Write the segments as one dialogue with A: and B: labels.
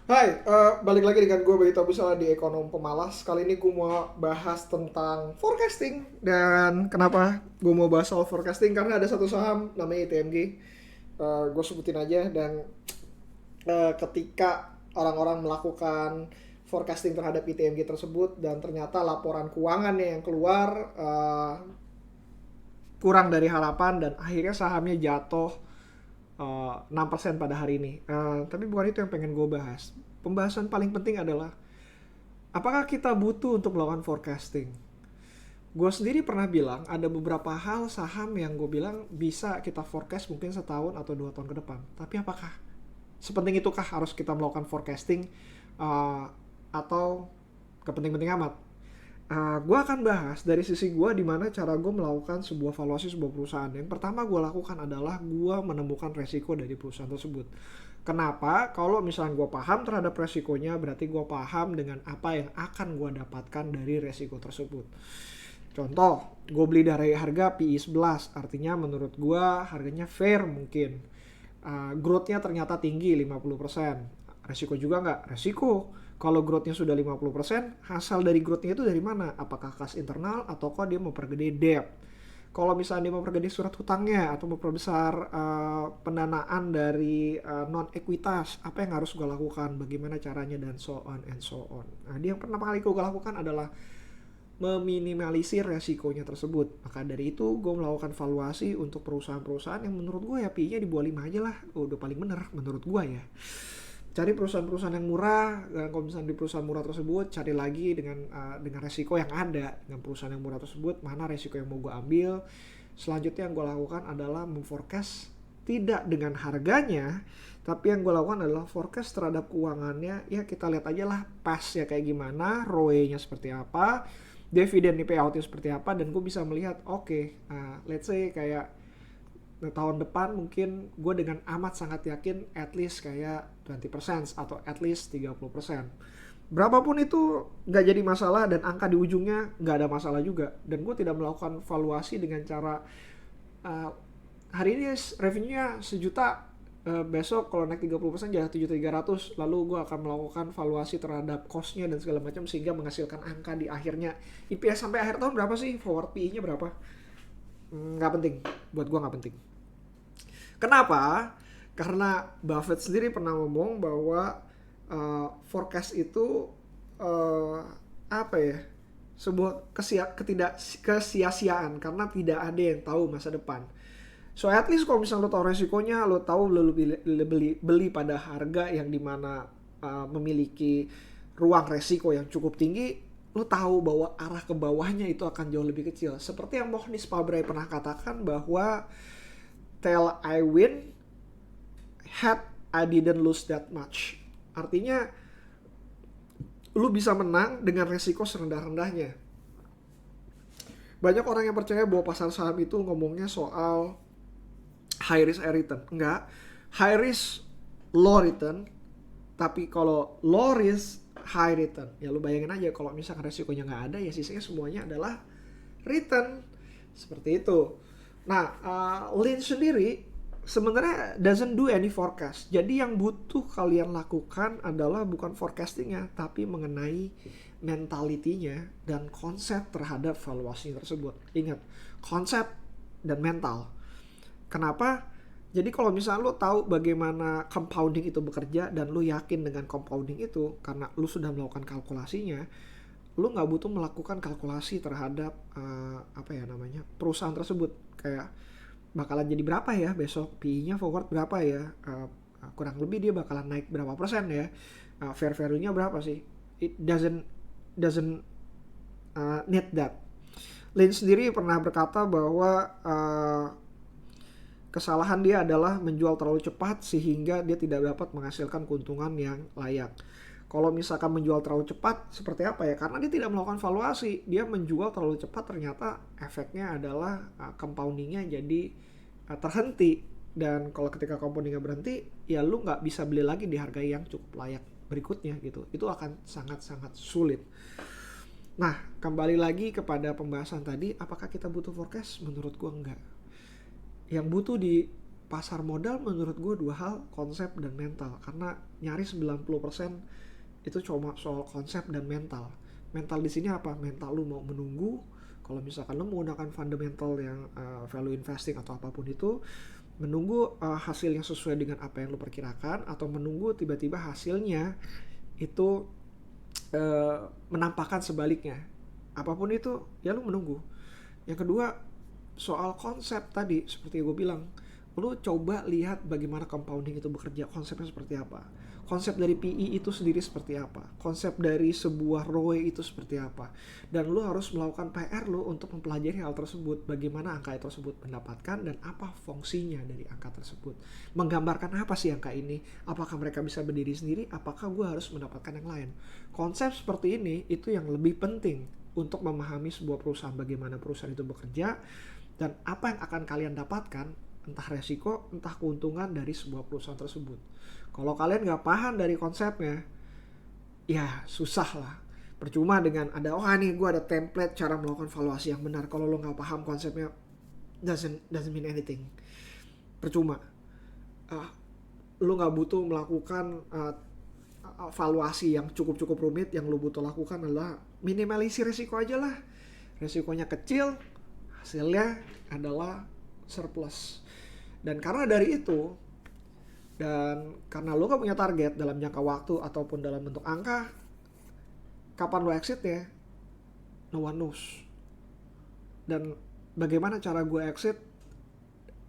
A: Hai, balik lagi dengan gue Bagito Abusala di Ekonom Pemalas. Kali ini gue mau bahas tentang forecasting. Dan kenapa gue mau bahas soal forecasting? Karena ada satu saham namanya ITMG. Gue sebutin aja. Dan ketika orang-orang melakukan forecasting terhadap ITMG tersebut dan ternyata laporan keuangannya yang keluar kurang dari harapan dan akhirnya sahamnya jatuh 6% pada hari ini. Tapi bukan itu yang pengen gue bahas. Pembahasan paling penting adalah apakah kita butuh untuk melakukan forecasting? Gue sendiri pernah bilang ada beberapa hal saham yang gue bilang bisa kita forecast mungkin setahun atau 2 tahun ke depan. Tapi apakah sepenting itukah harus kita melakukan forecasting atau kepenting-penting amat? Gue akan bahas dari sisi gue di mana cara gue melakukan sebuah valuasi sebuah perusahaan. Yang pertama gue lakukan adalah gue menemukan resiko dari perusahaan tersebut. Kenapa? Kalau misalnya gue paham terhadap resikonya, berarti gue paham dengan apa yang akan gue dapatkan dari resiko tersebut. Contoh, gue beli dari harga PI 11, artinya menurut gue harganya fair mungkin. Growth-nya ternyata tinggi 50%. Resiko juga nggak? Resiko. Kalau growth-nya sudah 50%, hasil dari growth-nya itu dari mana? Apakah kas internal atau kok dia mempergede debt? Kalau misalnya dia mempergede surat hutangnya atau memperbesar pendanaan dari non-ekuitas, apa yang harus gue lakukan? Bagaimana caranya dan so on and so on. Nah, dia yang pertama kali gue lakukan adalah meminimalisir resikonya tersebut. Maka dari itu gue melakukan valuasi untuk perusahaan-perusahaan yang menurut gue ya PI-nya di bawah 5 aja lah. Udah paling bener menurut gue ya. Cari perusahaan-perusahaan yang murah, dan kalau misalnya di perusahaan murah tersebut cari lagi dengan resiko yang ada dengan perusahaan yang murah tersebut, mana resiko yang mau gue ambil. Selanjutnya yang gue lakukan adalah memforecast tidak dengan harganya, tapi yang gue lakukan adalah forecast terhadap keuangannya. Ya kita lihat aja lah pas ya kayak gimana, ROE-nya seperti apa, dividen di payout-nya seperti apa, dan gue bisa melihat oke, let's say kayak tahun depan mungkin gue dengan amat sangat yakin at least kayak 20% atau at least 30%. Berapapun itu nggak jadi masalah dan angka di ujungnya nggak ada masalah juga. Dan gue tidak melakukan valuasi dengan cara uh, hari ini revenue-nya sejuta, besok kalau naik 30% jadi 7.300, lalu gue akan melakukan valuasi terhadap cost-nya dan segala macam sehingga menghasilkan angka di akhirnya. IPS sampai akhir tahun berapa sih? Forward PE-nya berapa? Nggak penting. Buat gue nggak penting. Kenapa? Karena Buffett sendiri pernah ngomong bahwa forecast itu uh, apa ya? Sebuah kesia-siaan karena tidak ada yang tahu masa depan. So at least kalau misalnya lo tahu resikonya, lo tahu lo beli pada harga yang dimana memiliki ruang resiko yang cukup tinggi, lo tahu bahwa arah ke bawahnya itu akan jauh lebih kecil. Seperti yang Mohnis Pabrai pernah katakan bahwa tell I win, had I didn't lose that much. Artinya lu bisa menang dengan resiko serendah-rendahnya. Banyak orang yang percaya bahwa pasar saham itu ngomongnya soal high risk high return. Enggak. High risk low return. Tapi kalau low risk high return, ya lu bayangin aja kalau misalkan resikonya nggak ada, ya sisanya semuanya adalah return. Seperti itu. Nah, Lynch sendiri sebenarnya doesn't do any forecast. Jadi yang butuh kalian lakukan adalah bukan forecastingnya, tapi mengenai mentalitinya dan konsep terhadap valuasi tersebut. Ingat, konsep dan mental. Kenapa? Jadi kalau misalnya lo tahu bagaimana compounding itu bekerja dan lo yakin dengan compounding itu karena lo sudah melakukan kalkulasinya, lo nggak butuh melakukan kalkulasi terhadap apa ya namanya perusahaan tersebut, kayak bakalan jadi berapa ya besok, PI-nya forward berapa ya, kurang lebih dia bakalan naik berapa persen ya, fair value-nya berapa sih. It doesn't need that. Lin sendiri pernah berkata bahwa kesalahan dia adalah menjual terlalu cepat sehingga dia tidak dapat menghasilkan keuntungan yang layak. Kalau misalkan menjual terlalu cepat seperti apa ya? Karena dia tidak melakukan valuasi, dia menjual terlalu cepat, ternyata efeknya adalah compoundingnya jadi terhenti. Dan kalau ketika compoundingnya berhenti, ya lu nggak bisa beli lagi di harga yang cukup layak berikutnya gitu. Itu akan sangat-sangat sulit. Nah, kembali lagi kepada pembahasan tadi, apakah kita butuh forecast? Menurut gua enggak. Yang butuh pasar modal menurut gue dua hal, konsep dan mental. Karena nyaris 90% itu cuma soal konsep dan mental. Mental di sini apa? Mental lu mau menunggu. Kalau misalkan lu menggunakan fundamental yang value investing atau apapun itu, menunggu hasil yang sesuai dengan apa yang lu perkirakan, atau menunggu tiba-tiba hasilnya itu menampakkan sebaliknya. Apapun itu, ya lu menunggu. Yang kedua, soal konsep tadi, seperti gue bilang, lu coba lihat bagaimana compounding itu bekerja, konsepnya seperti apa. Konsep dari PE itu sendiri seperti apa. Konsep dari sebuah ROE itu seperti apa. Dan lu harus melakukan PR lu untuk mempelajari hal tersebut. Bagaimana angka tersebut mendapatkan dan apa fungsinya dari angka tersebut. Menggambarkan apa sih angka ini. Apakah mereka bisa berdiri sendiri, apakah gue harus mendapatkan yang lain. Konsep seperti ini itu yang lebih penting untuk memahami sebuah perusahaan, bagaimana perusahaan itu bekerja, dan apa yang akan kalian dapatkan, entah resiko, entah keuntungan dari sebuah perusahaan tersebut. Kalau kalian nggak paham dari konsepnya, ya susah lah. Percuma dengan ada, nih gue ada template cara melakukan valuasi yang benar. Kalau lo nggak paham konsepnya, doesn't mean anything. Percuma. Lo nggak butuh melakukan valuasi yang cukup rumit. Yang lo butuh lakukan adalah minimalisir resiko aja lah. Resikonya kecil, hasilnya adalah surplus. Dan karena dari itu, dan karena lo gak punya target dalam jangka waktu ataupun dalam bentuk angka, kapan lo exit ya, no one knows. Dan bagaimana cara gue exit,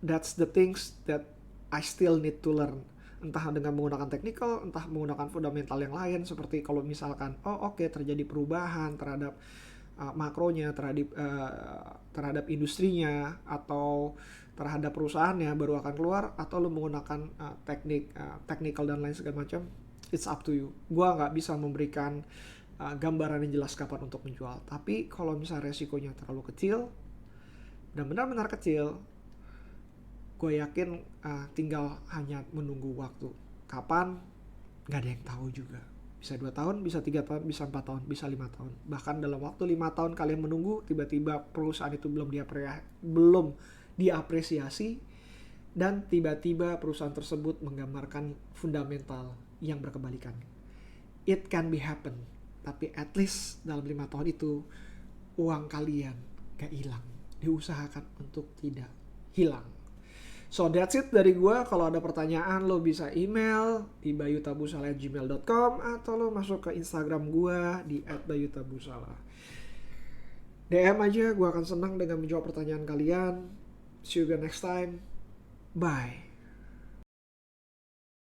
A: that's the things that I still need to learn. Entah dengan menggunakan technical, entah menggunakan fundamental yang lain. Seperti kalau misalkan, terjadi perubahan terhadap makronya, terhadap industrinya, atau terhadap perusahaannya baru akan keluar, atau lu menggunakan technical dan lain segala macam, it's up to you. Gua nggak bisa memberikan gambaran yang jelas kapan untuk menjual. Tapi kalau misalnya resikonya terlalu kecil dan benar-benar kecil, gue yakin tinggal hanya menunggu waktu. Kapan? Nggak ada yang tahu juga. Bisa 2 tahun, bisa 3 tahun, bisa 4 tahun, bisa 5 tahun. Bahkan dalam waktu 5 tahun kalian menunggu, tiba-tiba perusahaan itu belum diapresiasi, dan tiba-tiba perusahaan tersebut menggambarkan fundamental yang berkebalikan. It can be happen. Tapi at least dalam 5 tahun itu, uang kalian gak hilang. Diusahakan untuk tidak hilang. So that's it dari gue. Kalau ada pertanyaan lo bisa email di bayutabusala@gmail.com, atau lo masuk ke Instagram gue di @bayutabusala. DM aja, gue akan senang dengan menjawab pertanyaan kalian. See you again next time. Bye.